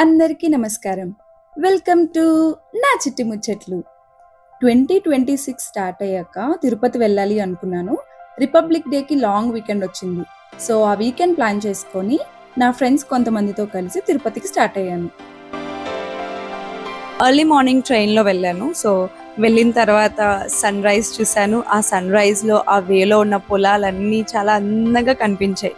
అందరికీ నమస్కారం. Welcome to నా చిట్టి ముచ్చట్లు. 2026 స్టార్ట్ అయ్యాక తిరుపతి వెళ్ళాలి అనుకున్నాను. రిపబ్లిక్ డేకి లాంగ్ వీకెండ్ వచ్చింది. సో ఆ వీకెండ్ ప్లాన్ చేసుకొని నా ఫ్రెండ్స్ కొంతమందితో కలిసి తిరుపతికి స్టార్ట్ అయ్యాను. ఎర్లీ మార్నింగ్ ట్రైన్లో వెళ్ళాను. సో వెళ్ళిన తర్వాత సన్ రైజ్ చూశాను. ఆ సన్ రైజ్లో ఆ వేలో ఉన్న పొలాలన్నీ చాలా అందంగా కనిపించాయి.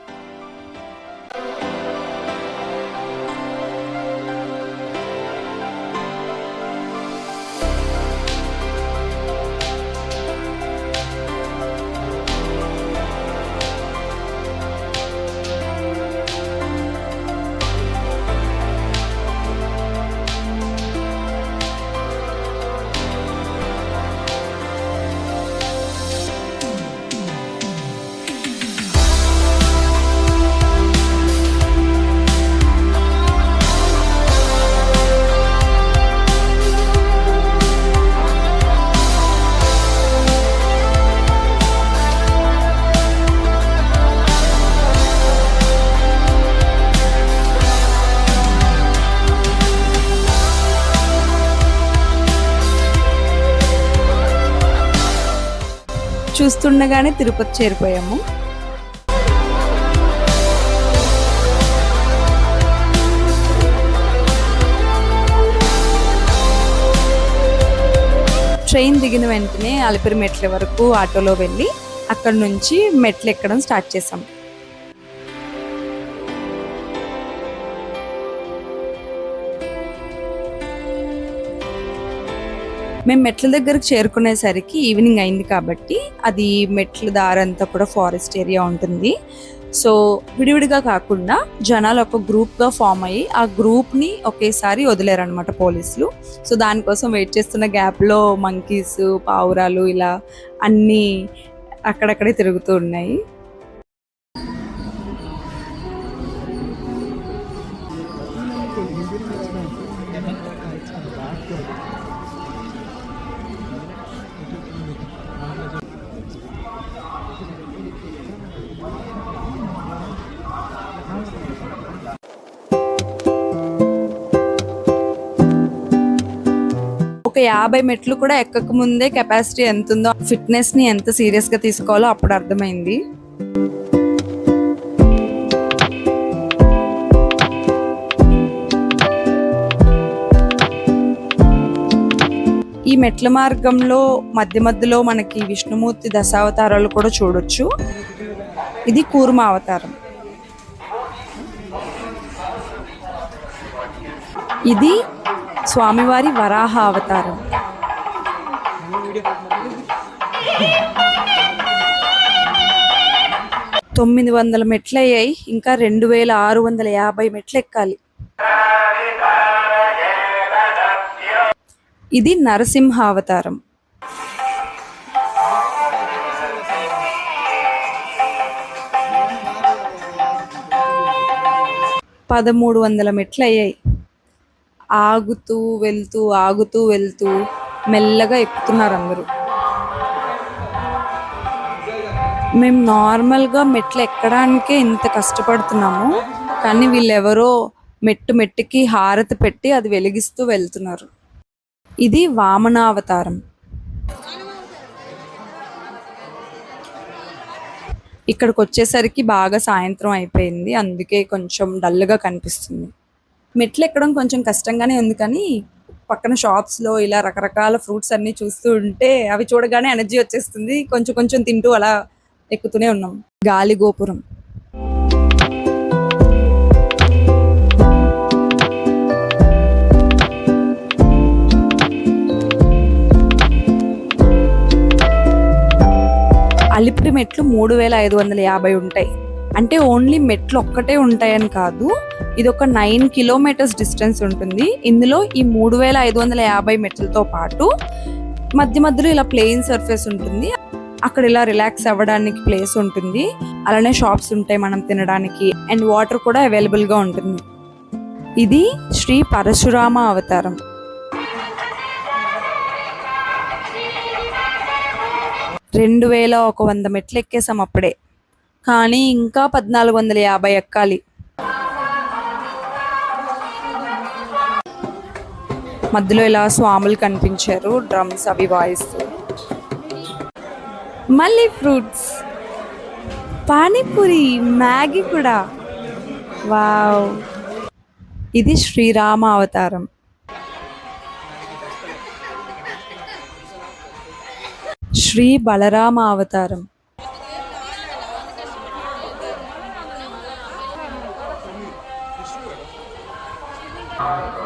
చూస్తుండగానే తిరుపతి చేరిపోయాము. ట్రైన్ దిగిన వెంటనే అలిపిరి మెట్ల వరకు ఆటోలో వెళ్ళి అక్కడ నుంచి మెట్లు ఎక్కడం స్టార్ట్ చేసాం. మేము మెట్ల దగ్గరకు చేరుకునేసరికి ఈవినింగ్ అయింది కాబట్టి అది మెట్ల దారంతా కూడా ఫారెస్ట్ ఏరియా ఉంటుంది. సో విడివిడిగా కాకుండా జనాలు ఒక గ్రూప్గా ఫామ్ అయ్యి ఆ గ్రూప్ని ఒకేసారి వదిలేరనమాట పోలీసులు. సో దానికోసం వెయిట్ చేస్తున్న గ్యాప్లో మంకీస్, పావురాలు ఇలా అన్నీ అక్కడక్కడే తిరుగుతూ ఉన్నాయి. ఒక 50 మెట్లు కూడా ఎక్కక ముందే కెపాసిటీ ఎంత ఉందో, ఫిట్నెస్ ని ఎంత సీరియస్ గా తీసుకోవాలో అప్పుడు అర్థమైంది. ఈ మెట్ల మార్గంలో మధ్య మధ్యలో మనకి విష్ణుమూర్తి దశావతారాలు కూడా చూడొచ్చు. ఇది కూర్మ అవతారం. ఇది స్వామివారి వరాహ అవతారం. తొమ్మిది 900 మెట్లు అయ్యాయి. ఇంకా 2650 మెట్లు ఎక్కాలి. ఇది నరసింహ అవతారం. పదమూడు 1300 మెట్లు అయ్యాయి. ఆగుతూ వెళ్తూ మెల్లగా ఎక్కుతున్నారు అందరూ. మేము నార్మల్గా మెట్లు ఎక్కడానికే ఇంత కష్టపడుతున్నాము, కానీ వీళ్ళెవరో మెట్టుకి హారతి పెట్టి అది వెలిగిస్తూ వెళ్తున్నారు. ఇది వామనావతారం. ఇక్కడికి వచ్చేసరికి బాగా సాయంత్రం అయిపోయింది, అందుకే కొంచెం డల్గా కనిపిస్తుంది. మెట్లు ఎక్కడం కొంచెం కష్టంగానే ఉంది, కానీ పక్కన షాప్స్లో ఇలా రకరకాల ఫ్రూట్స్ అన్నీ చూస్తూ ఉంటే అవి చూడగానే ఎనర్జీ వచ్చేస్తుంది. కొంచెం కొంచెం తింటూ అలా ఎక్కుతూనే ఉన్నాం. గాలి గోపురం. అలిపిరి మెట్లు 3550 ఉంటాయి. అంటే ఓన్లీ మెట్లు ఒక్కటే ఉంటాయని కాదు, ఇది ఒక 9 కిలోమీటర్స్ డిస్టెన్స్ ఉంటుంది. ఇందులో ఈ 3550 మెట్లతో పాటు మధ్య మధ్యలో ఇలా ప్లెయిన్ సర్ఫేస్ ఉంటుంది. అక్కడ ఇలా రిలాక్స్ అవ్వడానికి ప్లేస్ ఉంటుంది. అలానే షాప్స్ ఉంటాయి మనం తినడానికి, అండ్ వాటర్ కూడా అవైలబుల్గా ఉంటుంది. ఇది శ్రీ పరశురామ అవతారం. 2100 మెట్లు ఎక్కేసాం అప్పుడే, కానీ ఇంకా 1450 ఎక్కాలి. మధ్యలో ఇలా స్వాములు కనిపించారు, డ్రమ్స్ అవి వాయిస్తూ. మళ్ళీ ఫ్రూట్స్, పానీపూరి, మ్యాగీ కూడా. వావ్, ఇది శ్రీరామ అవతారం. శ్రీ బలరామ అవతారం.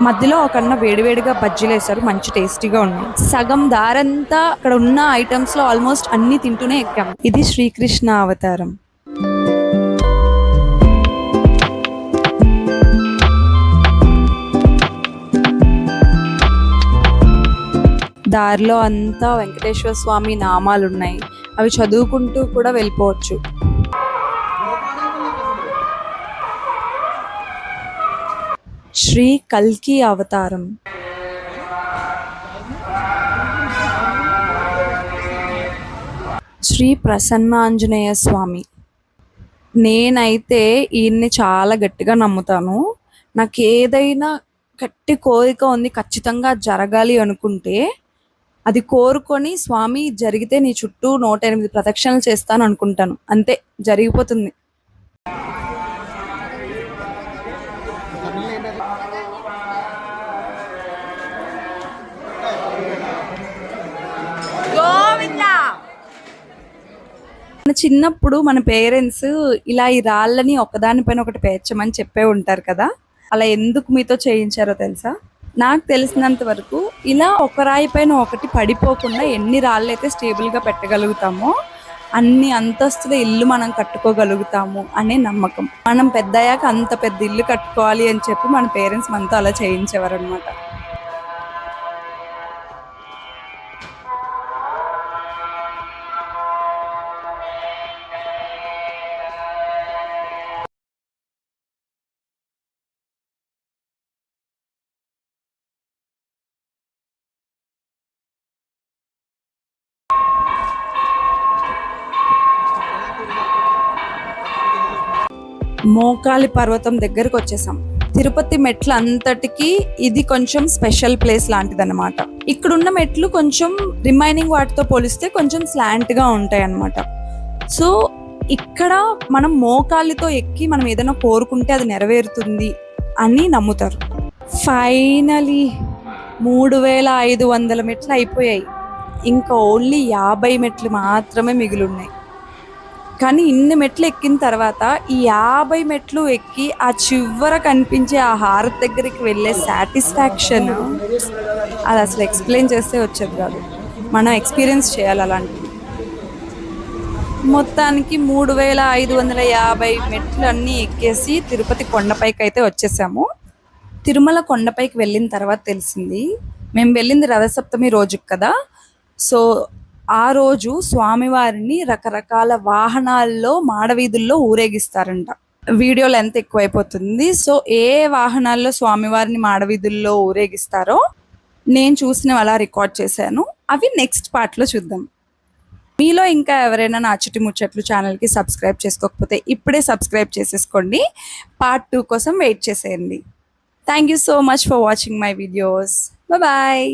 మధ్యలో ఒక అన్న వేడివేడిగా బజ్జీలు వేశారు, మంచి టేస్టీగా ఉన్నాయి. సగం దారంతా అక్కడ ఉన్న ఐటమ్స్ లో ఆల్మోస్ట్ అన్ని తింటూనే ఎక్కాం. ఇది శ్రీకృష్ణ అవతారం. దారిలో అంతా వెంకటేశ్వర స్వామి నామాలు ఉన్నాయి, అవి చదువుకుంటూ కూడా వెళ్ళిపోవచ్చు. శ్రీ కల్కి అవతారం. శ్రీ ప్రసన్నాంజనేయ స్వామి. నేనైతే ఈయన్ని చాలా గట్టిగా నమ్ముతాను. నాకు ఏదైనా గట్టి కోరిక ఉంది, ఖచ్చితంగా జరగాలి అనుకుంటే అది కోరుకొని స్వామి జరిగితే నీ చుట్టూ 108 ప్రదక్షిణలు చేస్తాను అనుకుంటాను, అంతే జరిగిపోతుంది. చిన్నప్పుడు మన పేరెంట్స్ ఇలా ఈ రాళ్ళని ఒకదానిపైన ఒకటి పేర్చమని చెప్పే ఉంటారు కదా, అలా ఎందుకు మీతో చేయించారో తెలుసా? నాకు తెలిసినంత వరకు ఇలా ఒక రాయి పైన ఒకటి పడిపోకుండా ఎన్ని రాళ్ళు అయితే స్టేబుల్గా పెట్టగలుగుతామో అన్ని అంతస్తుల ఇల్లు మనం కట్టుకోగలుగుతాము అనే నమ్మకం. మనం పెద్దయ్యాక అంత పెద్ద ఇల్లు కట్టుకోవాలి అని చెప్పి మన పేరెంట్స్ మనతో అలా చేయించేవారు అనమాట. మోకాలి పర్వతం దగ్గరకు వచ్చేసాం. తిరుపతి మెట్లు అంతటికి ఇది కొంచెం స్పెషల్ ప్లేస్ లాంటిదన్నమాట. ఇక్కడున్న మెట్లు కొంచెం రిమైనింగ్ వాటితో పోలిస్తే కొంచెం స్లాంట్ గా ఉంటాయి అన్నమాట. సో ఇక్కడ మనం మోకాలితో ఎక్కి మనం ఏదైనా కోరుకుంటే అది నెరవేరుతుంది అని నమ్ముతారు. ఫైనలీ 3500 మెట్లు అయిపోయాయి. ఇంకా ఓన్లీ 50 మెట్లు మాత్రమే మిగిలి ఉన్నాయి. కానీ ఇన్ని మెట్లు ఎక్కిన తర్వాత ఈ 50 మెట్లు ఎక్కి ఆ చివర కనిపించే ఆ హారతి దగ్గరికి వెళ్ళే సాటిస్ఫాక్షన్ అది అసలు ఎక్స్ప్లెయిన్ చేస్తే వచ్చేది కాదు, మనం ఎక్స్పీరియన్స్ చేయాలి అలాంటివి. మొత్తానికి 3550 మెట్లు అన్నీ ఎక్కేసి తిరుపతి కొండపైకి అయితే వచ్చేసాము. తిరుమల కొండపైకి వెళ్ళిన తర్వాత తెలిసింది, మేము వెళ్ళింది రథసప్తమి రోజుకి కదా, సో ఆ రోజు స్వామివారిని రకరకాల వాహనాల్లో మాడవీధుల్లో ఊరేగిస్తారంట. వీడియో లెంత్ ఎక్కువైపోతుంది, సో ఏ వాహనాల్లో స్వామివారిని మాడవీధుల్లో ఊరేగిస్తారో నేను చూసినవి అలా రికార్డ్ చేశాను. అవి నెక్స్ట్ పార్ట్లో చూద్దాం. మీలో ఇంకా ఎవరైనా నా చిట్టి ముచ్చట్లు ఛానల్కి సబ్స్క్రైబ్ చేసుకోకపోతే ఇప్పుడే సబ్స్క్రైబ్ చేసేసుకోండి. పార్ట్ 2 కోసం వెయిట్ చేసేయండి. Thank you so much for watching my videos. Bye.